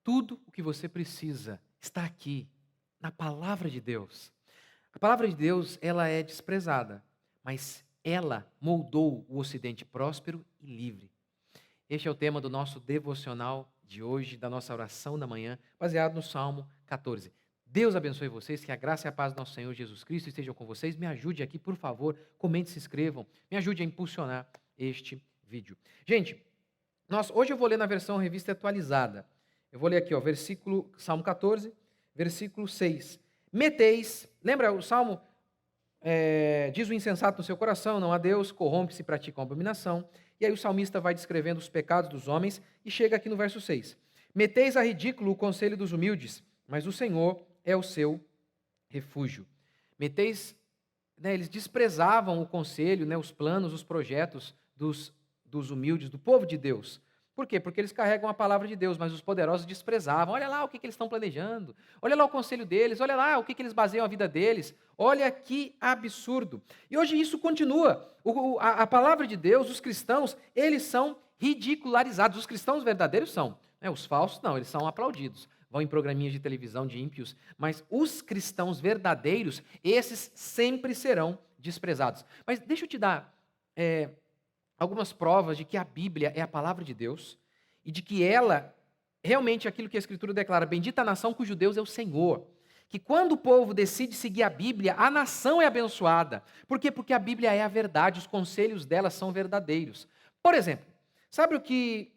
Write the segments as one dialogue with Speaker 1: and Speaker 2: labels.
Speaker 1: Tudo o que você precisa está aqui, na palavra de Deus. A palavra de Deus, ela é desprezada, mas ela moldou o Ocidente próspero e livre. Este é o tema do nosso devocional de hoje, da nossa oração da manhã, baseado no Salmo 14. Deus abençoe vocês, que a graça e a paz do nosso Senhor Jesus Cristo estejam com vocês. Me ajude aqui, por favor, comente, se inscrevam, me ajude a impulsionar este vídeo. Gente, hoje eu vou ler na versão revista atualizada. Eu vou ler aqui, Salmo 14, versículo 6. Meteis, lembra o Salmo? Diz o insensato no seu coração, não há Deus, corrompe-se e pratica uma abominação. E aí o salmista vai descrevendo os pecados dos homens e chega aqui no verso 6. Meteis a ridículo o conselho dos humildes, mas o Senhor é o seu refúgio. Meteis, eles desprezavam o conselho, os planos, os projetos dos humildes, do povo de Deus. Por quê? Porque eles carregam a palavra de Deus, mas os poderosos desprezavam. Olha lá o que eles estão planejando. Olha lá o conselho deles. Olha lá o que eles baseiam a vida deles. Olha que absurdo. E hoje isso continua. A palavra de Deus, os cristãos, eles são ridicularizados. Os cristãos verdadeiros são. Os falsos não, eles são aplaudidos. Vão em programinhas de televisão de ímpios. Mas os cristãos verdadeiros, esses sempre serão desprezados. Mas deixa eu te dar algumas provas de que a Bíblia é a palavra de Deus e de que ela, realmente aquilo que a Escritura declara, bendita a nação cujo Deus é o Senhor. Que quando o povo decide seguir a Bíblia, a nação é abençoada. Por quê? Porque a Bíblia é a verdade, os conselhos dela são verdadeiros. Por exemplo, sabe o que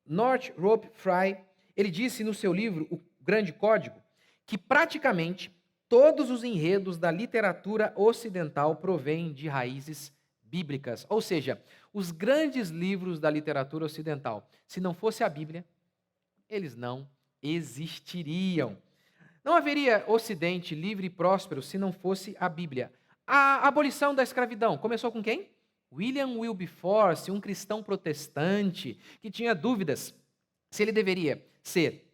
Speaker 1: Northrop Frye, ele disse no seu livro, O Grande Código? Que praticamente todos os enredos da literatura ocidental provêm de raízes bíblicas, ou seja, os grandes livros da literatura ocidental, se não fosse a Bíblia, eles não existiriam. Não haveria Ocidente livre e próspero se não fosse a Bíblia. A abolição da escravidão começou com quem? William Wilberforce, um cristão protestante que tinha dúvidas se ele deveria ser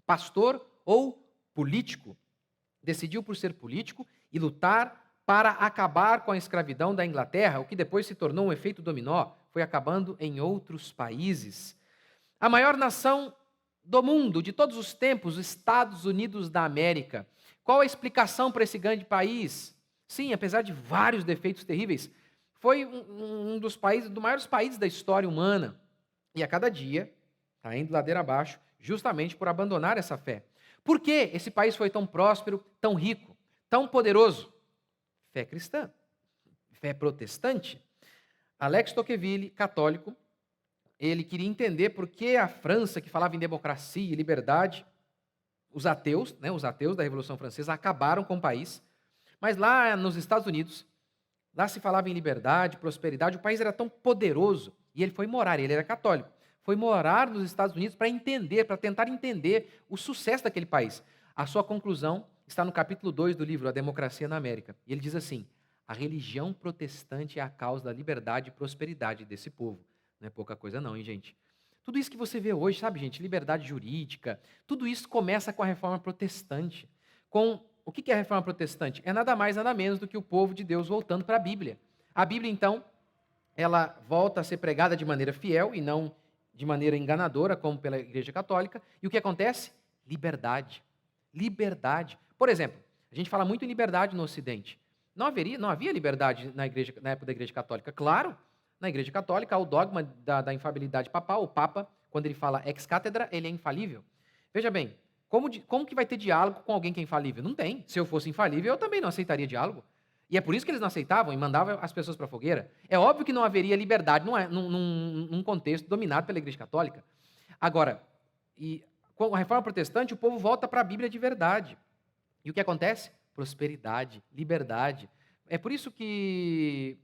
Speaker 1: pastor ou político. Decidiu por ser político e lutar para acabar com a escravidão da Inglaterra, o que depois se tornou um efeito dominó, foi acabando em outros países. A maior nação do mundo, de todos os tempos, os Estados Unidos da América. Qual a explicação para esse grande país? Sim, apesar de vários defeitos terríveis, foi um dos maiores países da história humana. E a cada dia está indo ladeira abaixo, justamente por abandonar essa fé. Por que esse país foi tão próspero, tão rico, tão poderoso? Fé cristã, fé protestante. Alex Tocqueville, católico, ele queria entender por que a França, que falava em democracia e liberdade, os ateus da Revolução Francesa, acabaram com o país. Mas lá nos Estados Unidos, lá se falava em liberdade, prosperidade, o país era tão poderoso, e ele foi morar, ele era católico, foi morar nos Estados Unidos para tentar entender o sucesso daquele país. A sua conclusão está no capítulo 2 do livro A Democracia na América. E ele diz assim: a religião protestante é a causa da liberdade e prosperidade desse povo. Não é pouca coisa não, hein, gente? Tudo isso que você vê hoje, sabe, gente, liberdade jurídica, tudo isso começa com a reforma protestante. O que é a reforma protestante? É nada mais, nada menos do que o povo de Deus voltando para a Bíblia. A Bíblia, então, ela volta a ser pregada de maneira fiel e não de maneira enganadora, como pela Igreja Católica. E o que acontece? Liberdade. Liberdade. Por exemplo, a gente fala muito em liberdade no Ocidente. Não havia liberdade na época da Igreja Católica. Claro, na Igreja Católica há o dogma da infalibilidade papal. O Papa, quando ele fala ex cátedra, ele é infalível. Veja bem, como que vai ter diálogo com alguém que é infalível? Não tem. Se eu fosse infalível, eu também não aceitaria diálogo. E é por isso que eles não aceitavam e mandavam as pessoas para a fogueira. É óbvio que não haveria liberdade num contexto dominado pela Igreja Católica. Agora, com a reforma protestante, o povo volta para a Bíblia de verdade. E o que acontece? Prosperidade, liberdade. É por isso que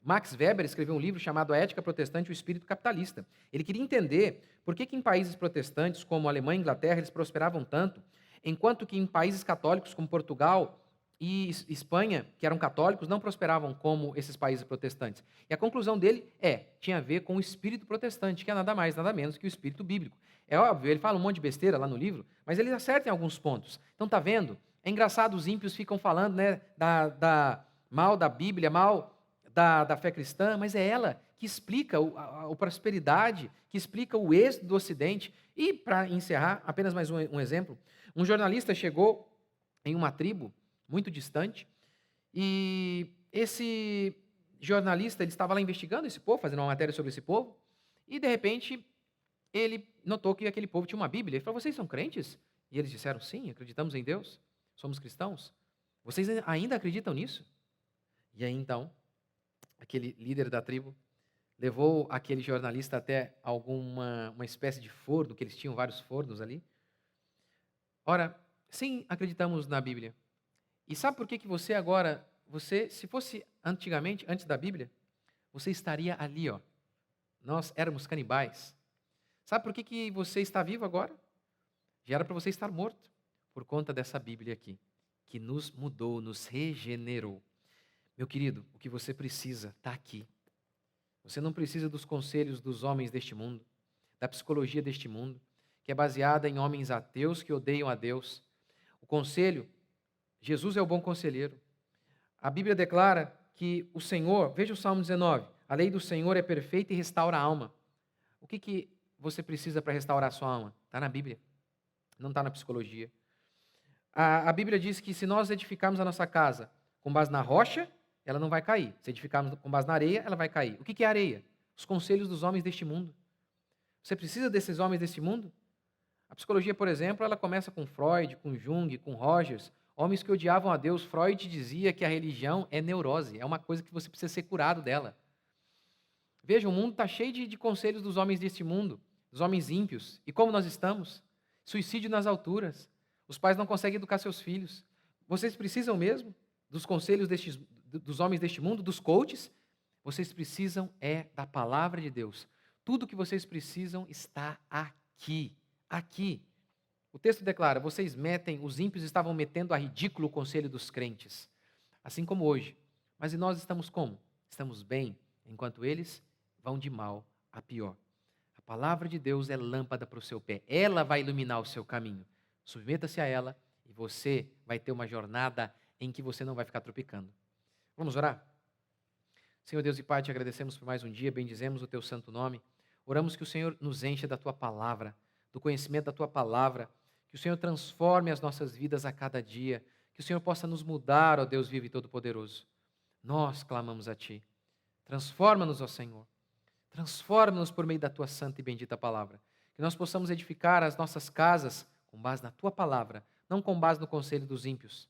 Speaker 1: Max Weber escreveu um livro chamado A Ética Protestante e o Espírito Capitalista. Ele queria entender por que em países protestantes como a Alemanha e a Inglaterra eles prosperavam tanto, enquanto que em países católicos como Portugal e Espanha, que eram católicos, não prosperavam como esses países protestantes. E a conclusão dele tinha a ver com o espírito protestante, que é nada mais, nada menos que o espírito bíblico. É óbvio, ele fala um monte de besteira lá no livro, mas ele acerta em alguns pontos. Então, tá vendo? É engraçado, os ímpios ficam falando mal da Bíblia, mal da fé cristã, mas é ela que explica a prosperidade, que explica o êxito do Ocidente. E, para encerrar, apenas mais um exemplo. Um jornalista chegou em uma tribo muito distante e esse jornalista ele estava lá investigando esse povo, fazendo uma matéria sobre esse povo, e, de repente, ele notou que aquele povo tinha uma Bíblia. Ele falou: vocês são crentes? E eles disseram: sim, acreditamos em Deus, somos cristãos. Vocês ainda acreditam nisso? E aí, então, aquele líder da tribo levou aquele jornalista até uma espécie de forno, que eles tinham vários fornos ali. Ora, sim, acreditamos na Bíblia. E sabe por que você agora, se fosse antigamente, antes da Bíblia, você estaria ali, ó. Nós éramos canibais. Sabe por que você está vivo agora? Já era para você estar morto, por conta dessa Bíblia aqui, que nos mudou, nos regenerou. Meu querido, o que você precisa está aqui. Você não precisa dos conselhos dos homens deste mundo, da psicologia deste mundo, que é baseada em homens ateus que odeiam a Deus. O conselho, Jesus é o bom conselheiro. A Bíblia declara que o Senhor, veja o Salmo 19, a lei do Senhor é perfeita e restaura a alma. O que você precisa para restaurar a sua alma? Está na Bíblia, não está na psicologia. A Bíblia diz que se nós edificarmos a nossa casa com base na rocha, ela não vai cair. Se edificarmos com base na areia, ela vai cair. O que é areia? Os conselhos dos homens deste mundo. Você precisa desses homens deste mundo? A psicologia, por exemplo, ela começa com Freud, com Jung, com Rogers, homens que odiavam a Deus. Freud dizia que a religião é neurose, é uma coisa que você precisa ser curado dela. Veja, o mundo está cheio de conselhos dos homens deste mundo, dos homens ímpios. E como nós estamos? Suicídio nas alturas. Os pais não conseguem educar seus filhos. Vocês precisam mesmo dos conselhos dos homens deste mundo, dos coaches? Vocês precisam da palavra de Deus. Tudo que vocês precisam está aqui. Aqui. O texto declara: os ímpios estavam metendo a ridículo o conselho dos crentes. Assim como hoje. Mas e nós estamos como? Estamos bem, enquanto eles vão de mal a pior. A palavra de Deus é lâmpada para o seu pé. Ela vai iluminar o seu caminho. Submeta-se a ela e você vai ter uma jornada em que você não vai ficar tropicando. Vamos orar? Senhor Deus e Pai, te agradecemos por mais um dia, bendizemos o teu santo nome. Oramos que o Senhor nos encha da tua palavra, do conhecimento da tua palavra, que o Senhor transforme as nossas vidas a cada dia, que o Senhor possa nos mudar, ó Deus vivo e todo-poderoso. Nós clamamos a ti. Transforma-nos, ó Senhor. Transforma-nos por meio da tua santa e bendita palavra. Que nós possamos edificar as nossas casas com base na tua palavra, não com base no conselho dos ímpios.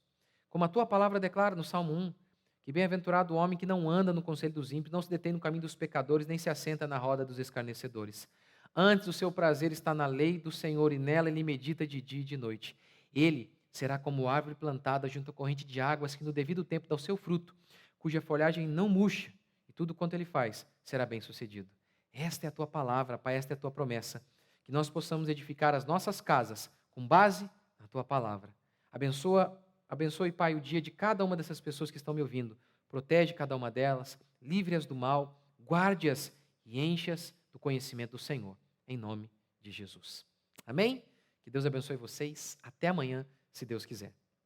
Speaker 1: Como a tua palavra declara no Salmo 1, que bem-aventurado o homem que não anda no conselho dos ímpios, não se detém no caminho dos pecadores, nem se assenta na roda dos escarnecedores. Antes o seu prazer está na lei do Senhor, e nela ele medita de dia e de noite. Ele será como árvore plantada junto à corrente de águas, que no devido tempo dá o seu fruto, cuja folhagem não murcha, e tudo quanto ele faz será bem sucedido. Esta é a tua palavra, Pai, esta é a tua promessa, que nós possamos edificar as nossas casas com base na tua palavra. Abençoe, Pai, o dia de cada uma dessas pessoas que estão me ouvindo. Protege cada uma delas, livre-as do mal, guarde-as e enche-as do conhecimento do Senhor, em nome de Jesus. Amém? Que Deus abençoe vocês. Até amanhã, se Deus quiser.